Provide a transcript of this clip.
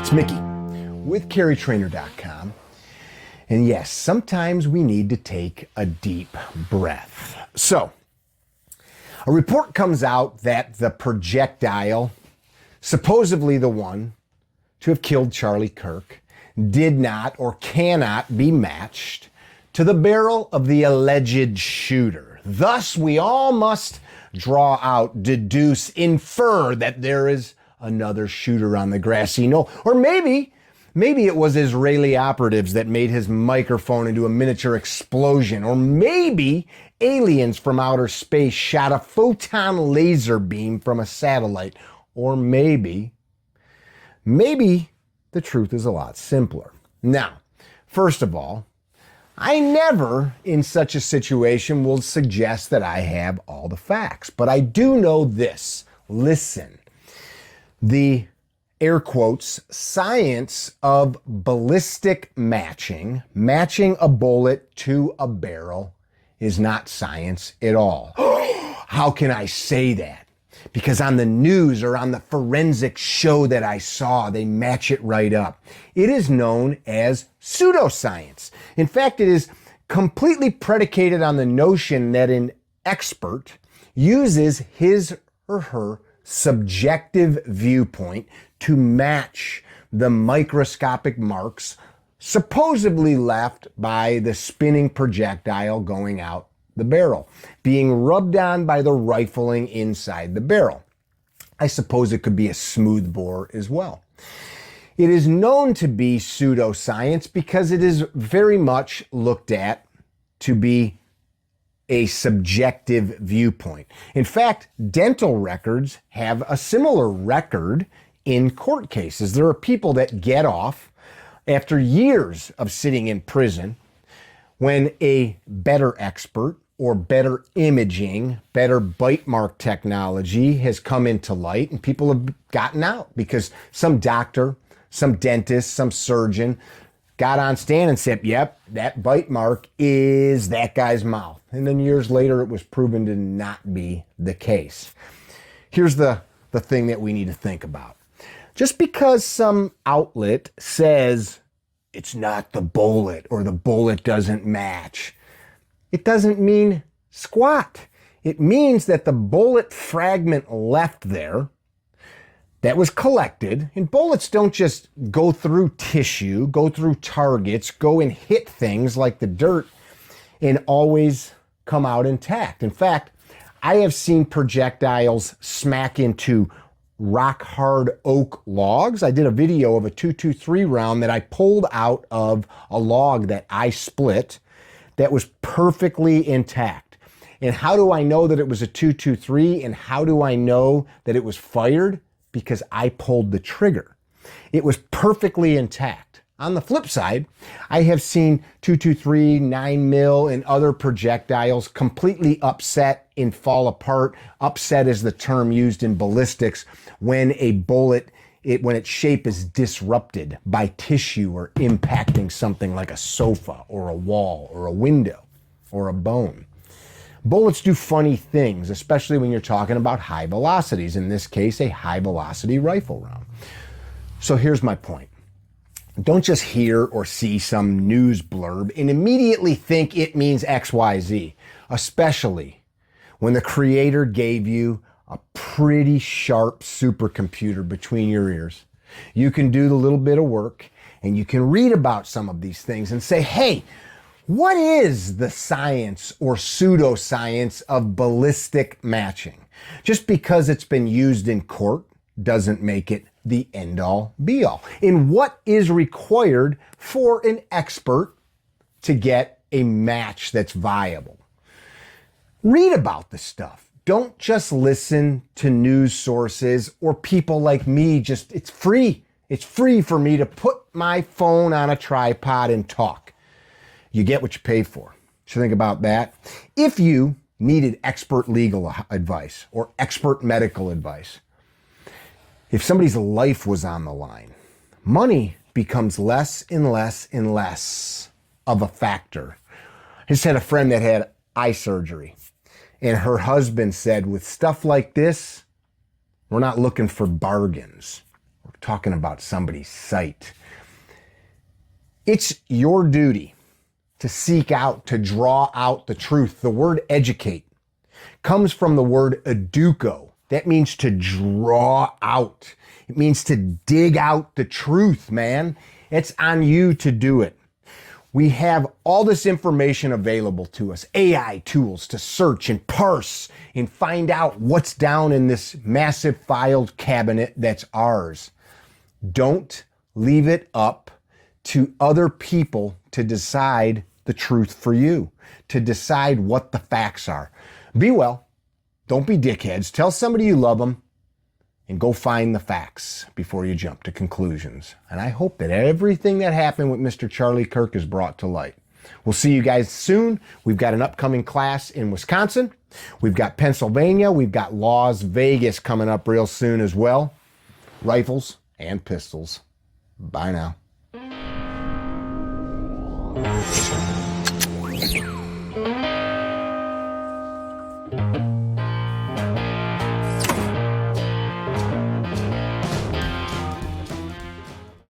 It's Mickey with CarryTrainer.com. And yes, sometimes we need to take a deep breath. So, a report comes out that the projectile, supposedly the one to have killed Charlie Kirk, did not or cannot be matched to the barrel of the alleged shooter. Thus, we all must draw out, deduce, infer that there is another shooter on the grassy knoll. Or maybe it was Israeli operatives that made his microphone into a miniature explosion. Or maybe aliens from outer space shot a photon laser beam from a satellite. Or maybe the truth is a lot simpler. Now, first of all, I never in such a situation will suggest that I have all the facts, but I do know this. Listen, the air quotes, science of ballistic matching a bullet to a barrel is not science at all. How can I say that? Because on the news or on the forensic show that I saw, they match it right up. It is known as pseudoscience. In fact, it is completely predicated on the notion that an expert uses his or her subjective viewpoint to match the microscopic marks supposedly left by the spinning projectile going out the barrel, being rubbed on by the rifling inside the barrel. I suppose it could be a smooth bore as well. It is known to be pseudoscience because it is very much looked at to be a subjective viewpoint. In fact, dental records have a similar record in court cases. There are people that get off after years of sitting in prison when a better expert or better imaging, better bite mark technology has come into light and people have gotten out because some doctor, some dentist, some surgeon got on stand and said, yep, that bite mark is that guy's mouth. And then years later, it was proven to not be the case. Here's the thing that we need to think about. Just because some outlet says it's not the bullet or the bullet doesn't match, it doesn't mean squat. It means that the bullet fragment left there that was collected, and bullets don't just go through tissue, go through targets, go and hit things like the dirt and always come out intact. In fact, I have seen projectiles smack into rock hard oak logs. I did a video of a .223 round that I pulled out of a log that I split that was perfectly intact. And how do I know that it was a .223 and how do I know that it was fired? Because I pulled the trigger. It was perfectly intact. On the flip side, I have seen .223, 9mm, and other projectiles completely upset and fall apart. Upset is the term used in ballistics when a bullet, when its shape is disrupted by tissue or impacting something like a sofa or a wall or a window or a bone. Bullets do funny things, especially when you're talking about high velocities, in this case, a high velocity rifle round. So here's my point. Don't just hear or see some news blurb and immediately think it means XYZ, especially when the creator gave you a pretty sharp supercomputer between your ears. You can do the little bit of work and you can read about some of these things and say, hey, what is the science or pseudoscience of ballistic matching? Just because it's been used in court doesn't make it the end-all, be-all. And what is required for an expert to get a match that's viable? Read about the stuff. Don't just listen to news sources or people like me. It's free. It's free for me to put my phone on a tripod and talk. You get what you pay for. So think about that. If you needed expert legal advice or expert medical advice, if somebody's life was on the line, money becomes less and less and less of a factor. I just had a friend that had eye surgery, and her husband said, with stuff like this, we're not looking for bargains. We're talking about somebody's sight. It's your duty to seek out, to draw out the truth. The word educate comes from the word educo. That means to draw out. It means to dig out the truth, man. It's on you to do it. We have all this information available to us, AI tools to search and parse and find out what's down in this massive filed cabinet that's ours. Don't leave it up to other people to decide the truth for you, to decide what the facts are. Be well. Don't be dickheads. Tell somebody you love them and go find the facts before you jump to conclusions. And I hope that everything that happened with Mr. Charlie Kirk is brought to light. We'll see you guys soon. We've got an upcoming class in Wisconsin. We've got Pennsylvania. We've got Las Vegas coming up real soon as well. Rifles and pistols. Bye now.